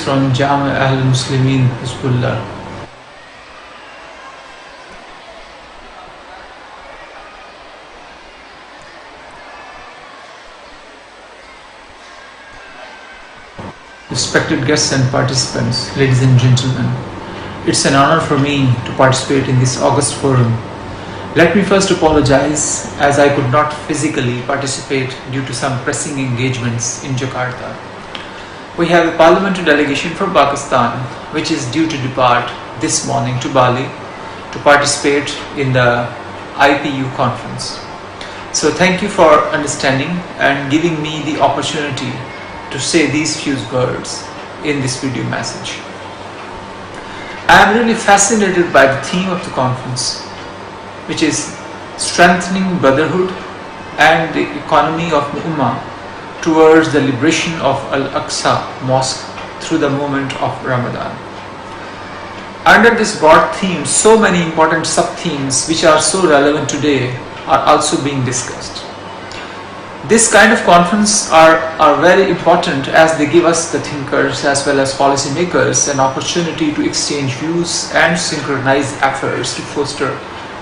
from Jami' Al-Muslimin Hizbullah. Respected guests and participants, ladies and gentlemen, it's an honor for me to participate in this august forum. Let me first apologize as I could not physically participate due to some pressing engagements in Jakarta. We have a parliamentary delegation from Pakistan which is due to depart this morning to Bali to participate in the IPU conference. So thank you for understanding and giving me the opportunity to say these few words in this video message. I am really fascinated by the theme of the conference, which is strengthening brotherhood and the economy of the Ummah towards the liberation of Al-Aqsa Mosque through the moment of Ramadan. Under this broad theme, so many important sub-themes which are so relevant today are also being discussed. This kind of conference are very important as they give us, the thinkers as well as policy makers, an opportunity to exchange views and synchronize efforts to foster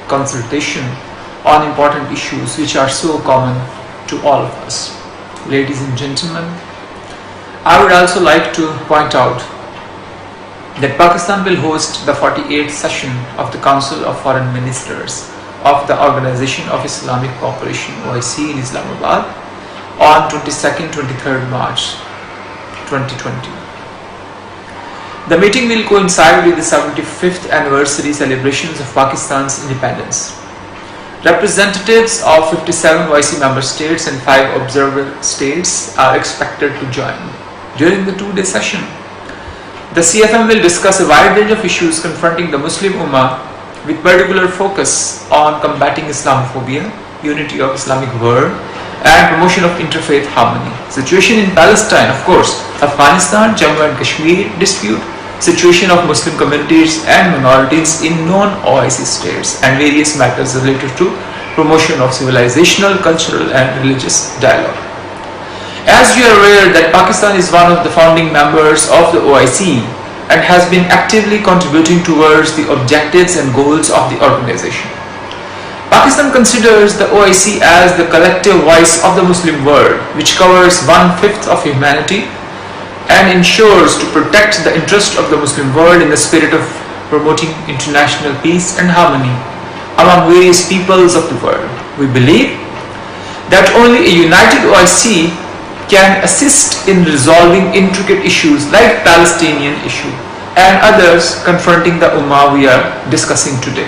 consultation on important issues which are so common to all of us. Ladies and gentlemen, I would also like to point out that Pakistan will host the 48th session of the Council of Foreign Ministers of the Organization of Islamic Cooperation (OIC) in Islamabad on 22nd-23rd March 2020. The meeting will coincide with the 75th anniversary celebrations of Pakistan's independence. Representatives of 57 OIC member states and 5 observer states are expected to join. During the 2-day session, the CFM will discuss a wide range of issues confronting the Muslim Ummah with particular focus on combating Islamophobia, unity of Islamic world, and promotion of interfaith harmony. Situation in Palestine, of course, Afghanistan, Jammu and Kashmir dispute, situation of Muslim communities and minorities in non-OIC states, and various matters related to promotion of civilizational, cultural and religious dialogue. As you are aware that Pakistan is one of the founding members of the OIC and has been actively contributing towards the objectives and goals of the organization. Pakistan considers the OIC as the collective voice of the Muslim world, which covers 1/5 of humanity and ensures to protect the interest of the Muslim world in the spirit of promoting international peace and harmony among various peoples of the world. We believe that only a united OIC can assist in resolving intricate issues like Palestinian issue and others confronting the Ummah we are discussing today.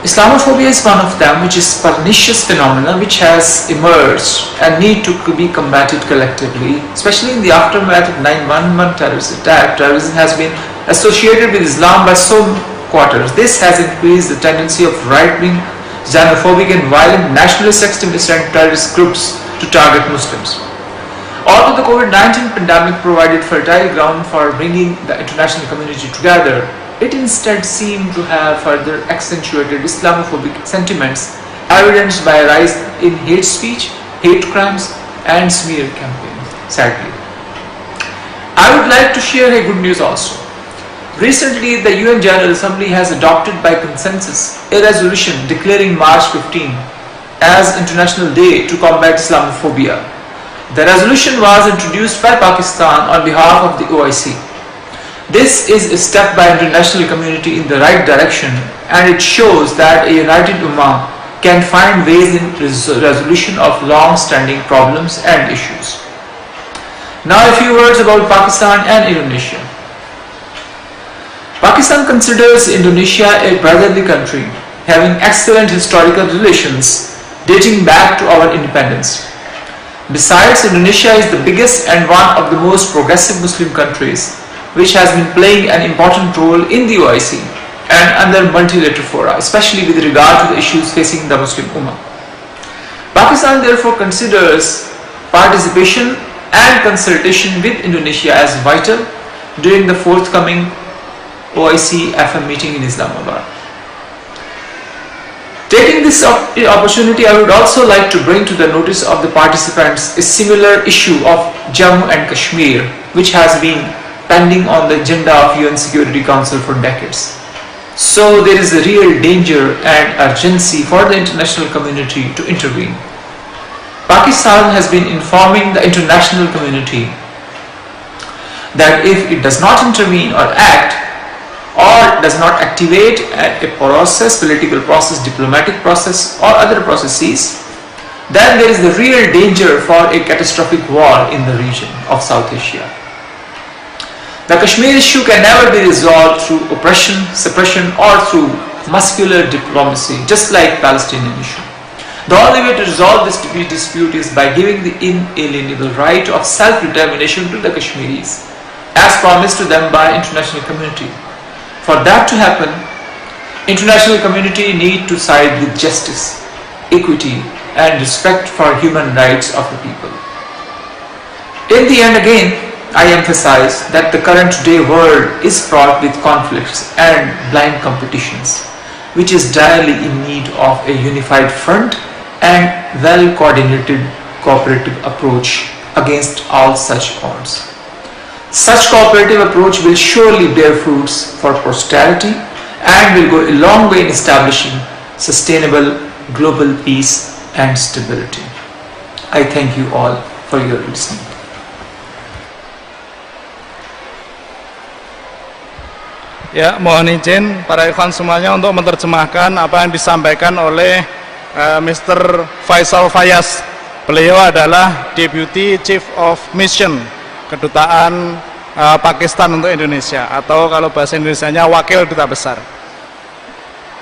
Islamophobia is one of them, which is pernicious phenomenon which has emerged and need to be combated collectively, especially in the aftermath of 9/11 terrorist attack. Terrorism has been associated with Islam by some quarters. This has increased the tendency of right-wing, xenophobic and violent nationalist, extremist and terrorist groups to target Muslims. Although the COVID-19 pandemic provided fertile ground for bringing the international community together, it instead seemed to have further accentuated Islamophobic sentiments, evidenced by a rise in hate speech, hate crimes and smear campaigns, sadly. I would like to share a good news also. Recently, the UN General Assembly has adopted by consensus a resolution declaring March 15 as International Day to combat Islamophobia. The resolution was introduced by Pakistan on behalf of the OIC. This is a step by international community in the right direction, and it shows that a united Ummah can find ways in resolution of long-standing problems and issues. Now a few words about Pakistan and Indonesia. Pakistan considers Indonesia a brotherly country, having excellent historical relations dating back to our independence. Besides, Indonesia is the biggest and one of the most progressive Muslim countries, which has been playing an important role in the OIC and under multilateral fora, especially with regard to the issues facing the Muslim Ummah. Pakistan therefore considers participation and consultation with Indonesia as vital during the forthcoming OIC FM meeting in Islamabad. Taking this opportunity, I would also like to bring to the notice of the participants a similar issue of Jammu and Kashmir, which has been pending on the agenda of UN Security Council for decades. So there is a real danger and urgency for the international community to intervene. Pakistan has been informing the international community that if it does not intervene or act, or does not activate a process, political process, diplomatic process or other processes, then there is the real danger for a catastrophic war in the region of South Asia. The Kashmir issue can never be resolved through oppression, suppression or through muscular diplomacy, just like Palestinian issue. The only way to resolve this dispute is by giving the inalienable right of self-determination to the Kashmiris, as promised to them by international community. For that to happen, international community need to side with justice, equity and respect for human rights of the people. In the end, again, I emphasize that the current day world is fraught with conflicts and blind competitions, which is direly in need of a unified front and well-coordinated cooperative approach against all such odds. Such cooperative approach will surely bear fruits for posterity and will go a long way in establishing sustainable global peace and stability. I thank you all for your listening. Ya, mohon izin para ikhwan semuanya untuk menerjemahkan apa yang disampaikan oleh Mr. Faisal Fayaz. Beliau adalah Deputy Chief of Mission Kedutaan Pakistan untuk Indonesia, atau kalau bahasa Indonesianya Wakil Duta Besar.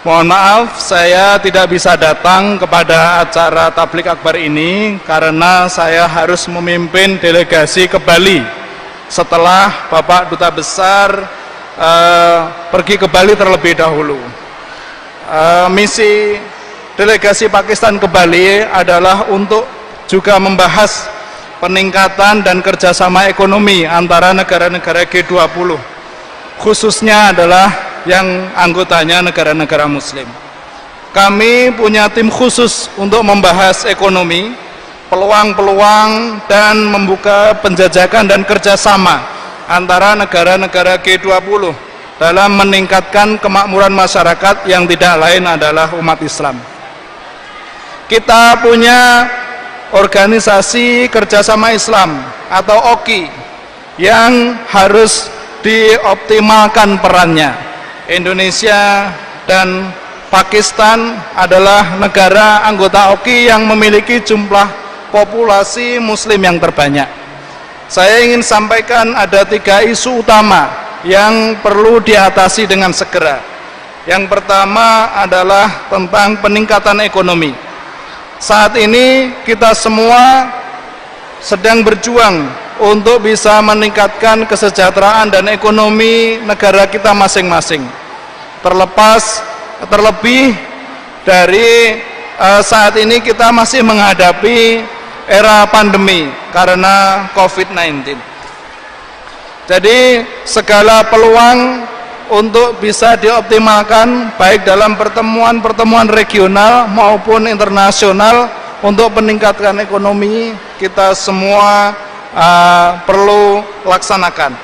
Mohon maaf, saya tidak bisa datang kepada acara tablik akbar ini karena saya harus memimpin delegasi ke Bali setelah Bapak Duta Besar pergi ke Bali terlebih dahulu. Misi delegasi Pakistan ke Bali adalah untuk juga membahas peningkatan dan kerjasama ekonomi antara negara-negara G20, khususnya adalah yang anggotanya negara-negara muslim. Kami punya tim khusus untuk membahas ekonomi, peluang-peluang dan membuka penjajakan dan kerjasama antara negara-negara G20 dalam meningkatkan kemakmuran masyarakat yang tidak lain adalah umat Islam. Kita punya Organisasi Kerjasama Islam atau OKI yang harus dioptimalkan perannya. Indonesia dan Pakistan adalah negara anggota OKI yang memiliki jumlah populasi muslim yang terbanyak. Saya ingin sampaikan ada 3 isu utama yang perlu diatasi dengan segera. Yang pertama adalah tentang peningkatan ekonomi. Saat ini kita semua sedang berjuang untuk bisa meningkatkan kesejahteraan dan ekonomi negara kita masing-masing. Terlebih dari saat ini kita masih menghadapi era pandemi karena COVID-19. Jadi segala peluang untuk bisa dioptimalkan baik dalam pertemuan-pertemuan regional maupun internasional untuk meningkatkan ekonomi kita semua perlu laksanakan.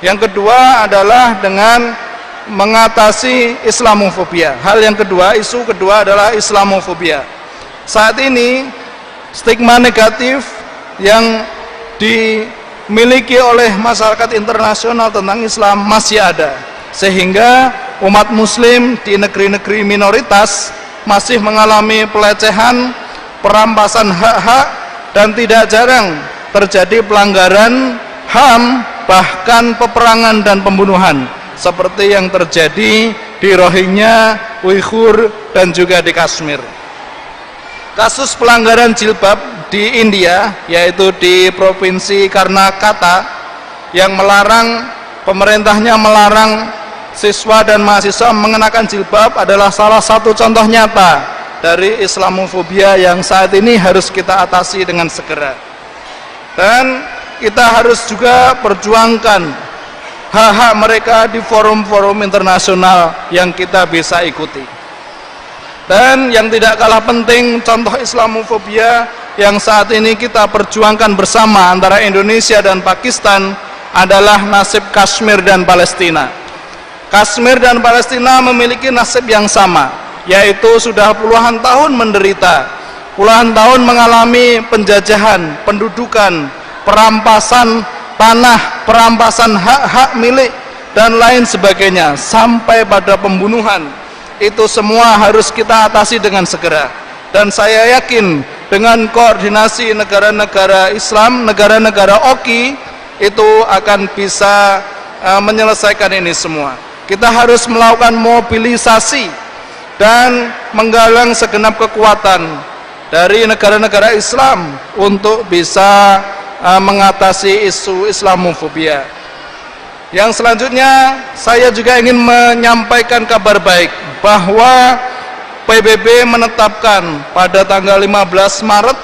Yang kedua adalah dengan mengatasi Islamofobia. Hal yang kedua, isu kedua adalah Islamofobia. Saat ini stigma negatif yang dimiliki oleh masyarakat internasional tentang Islam masih ada, sehingga umat muslim di negeri-negeri minoritas masih mengalami pelecehan, perampasan hak-hak, dan tidak jarang terjadi pelanggaran HAM, bahkan peperangan dan pembunuhan seperti yang terjadi di Rohingya, Uighur, dan juga di Kashmir. Kasus pelanggaran jilbab di India, yaitu di Provinsi Karnataka, yang pemerintahnya melarang siswa dan mahasiswa mengenakan jilbab adalah salah satu contoh nyata dari Islamofobia yang saat ini harus kita atasi dengan segera. Dan kita harus juga perjuangkan hak-hak mereka di forum-forum internasional yang kita bisa ikuti. Dan yang tidak kalah penting, contoh Islamofobia yang saat ini kita perjuangkan bersama antara Indonesia dan Pakistan adalah nasib Kashmir dan Palestina. Kashmir dan Palestina memiliki nasib yang sama, yaitu sudah puluhan tahun menderita, puluhan tahun mengalami penjajahan, pendudukan, perampasan tanah, perampasan hak-hak milik, dan lain sebagainya, sampai pada pembunuhan. Itu semua harus kita atasi dengan segera. Dan saya yakin dengan koordinasi negara-negara Islam, negara-negara OKI, itu akan bisa menyelesaikan ini semua. Kita harus melakukan mobilisasi dan menggalang segenap kekuatan dari negara-negara Islam untuk bisa mengatasi isu Islamofobia. Yang selanjutnya, saya juga ingin menyampaikan kabar baik bahwa PBB menetapkan pada tanggal 15 Maret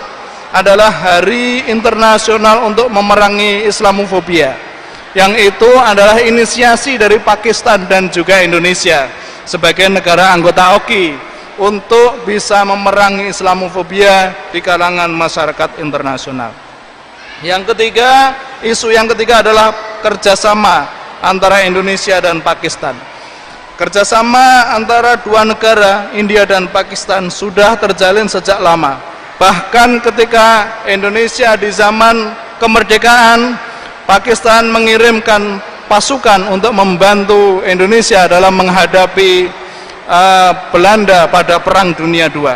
adalah Hari Internasional untuk Memerangi Islamofobia, yang itu adalah inisiasi dari Pakistan dan juga Indonesia sebagai negara anggota OKI untuk bisa memerangi Islamofobia di kalangan masyarakat internasional. Yang ketiga, isu yang ketiga adalah kerjasama antara Indonesia dan Pakistan. Kerjasama antara dua negara, India dan Pakistan, sudah terjalin sejak lama. Bahkan ketika Indonesia di zaman kemerdekaan, Pakistan mengirimkan pasukan untuk membantu Indonesia dalam menghadapi Belanda pada Perang Dunia II.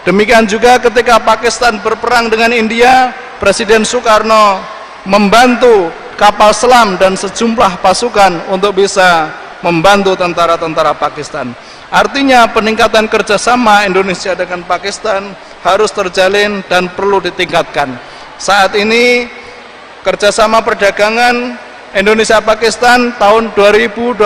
Demikian juga ketika Pakistan berperang dengan India, Presiden Soekarno membantu kapal selam dan sejumlah pasukan untuk bisa membantu tentara-tentara Pakistan. Artinya peningkatan kerjasama Indonesia dengan Pakistan harus terjalin dan perlu ditingkatkan. Saat ini kerjasama perdagangan Indonesia-Pakistan tahun 2021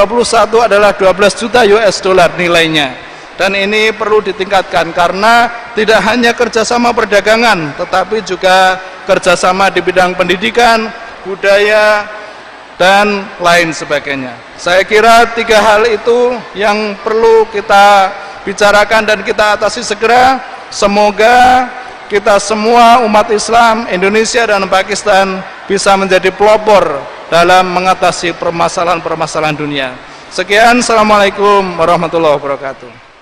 adalah 12 juta US dollar nilainya. Dan ini perlu ditingkatkan karena tidak hanya kerjasama perdagangan, tetapi juga kerjasama di bidang pendidikan, budaya, dan lain sebagainya. Saya kira tiga hal itu yang perlu kita bicarakan dan kita atasi segera. Semoga kita semua umat Islam Indonesia dan Pakistan bisa menjadi pelopor dalam mengatasi permasalahan-permasalahan dunia. Sekian, Assalamualaikum warahmatullahi wabarakatuh.